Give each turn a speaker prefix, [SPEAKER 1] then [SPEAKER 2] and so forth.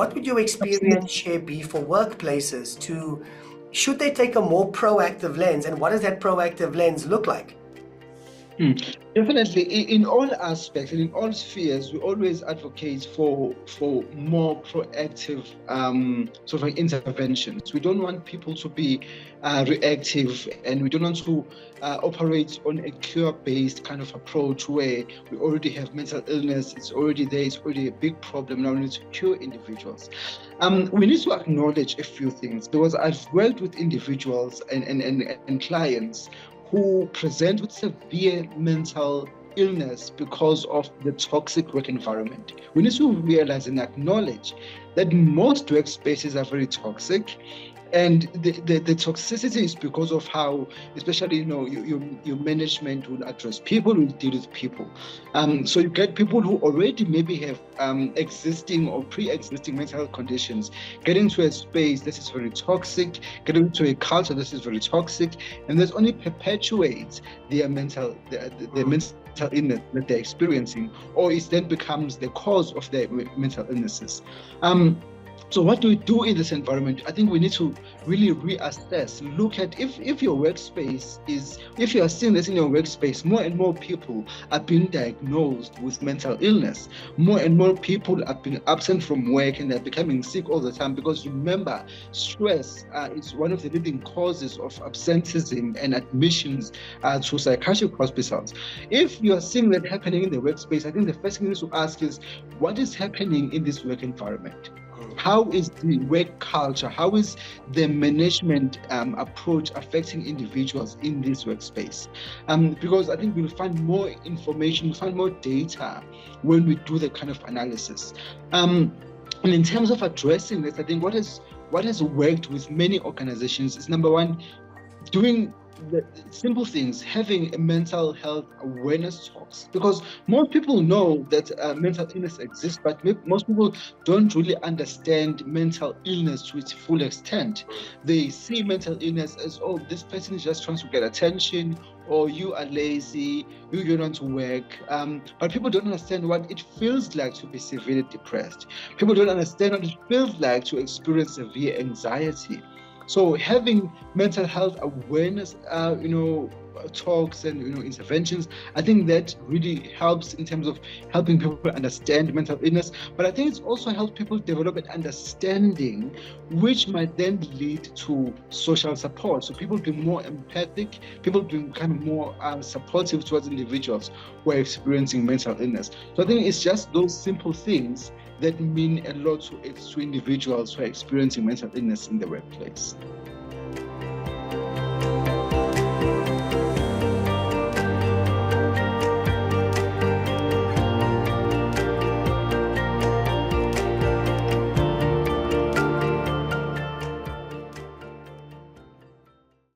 [SPEAKER 1] what would your experience share be for workplaces to, should they take a more proactive lens, and what does that proactive lens look like?
[SPEAKER 2] Definitely, in all aspects and in all spheres, we always advocate for more proactive sort of like interventions. We don't want people to be reactive, and we don't want to operate on a cure-based kind of approach where we already have mental illness, it's already there, it's already a big problem. Now we need to cure individuals. We need to acknowledge a few things, because I've worked with individuals and clients who present with severe mental illness because of the toxic work environment. We need to realize and acknowledge that most workspaces are very toxic, and the toxicity is because of how, especially your management will address people, will deal with people. So you get people who already maybe have existing or pre-existing mental health conditions, getting to a space that is very toxic, getting to a culture that is very toxic, and this only perpetuates their mental illness that they're experiencing, or it then becomes the cause of their mental illnesses. So what do we do in this environment? I think we need to really reassess, look at if your workspace if you are seeing this in your workspace, more and more people are being diagnosed with mental illness. More and more people are being absent from work, and they're becoming sick all the time, because remember, stress is one of the leading causes of absenteeism and admissions to psychiatric hospitals. If you are seeing that happening in the workspace, I think the first thing you need to ask is, what is happening in this work environment? How is the work culture, how is the management approach affecting individuals in this workspace? Because I think we'll find more information, we'll find more data when we do that kind of analysis. And in terms of addressing this, I think what has worked with many organizations is, number one, doing the simple things, having a mental health awareness talks, because most people know that mental illness exists, but most people don't really understand mental illness to its full extent. They see mental illness as, oh, this person is just trying to get attention, or you are lazy, you don't want to work. But people don't understand what it feels like to be severely depressed. People don't understand what it feels like to experience severe anxiety. So having mental health awareness, talks and interventions, I think that really helps in terms of helping people understand mental illness. But I think it's also helps people develop an understanding, which might then lead to social support. So people be more empathic, people become more supportive towards individuals who are experiencing mental illness. So I think it's just those simple things that mean a lot to individuals who are experiencing mental illness in the workplace.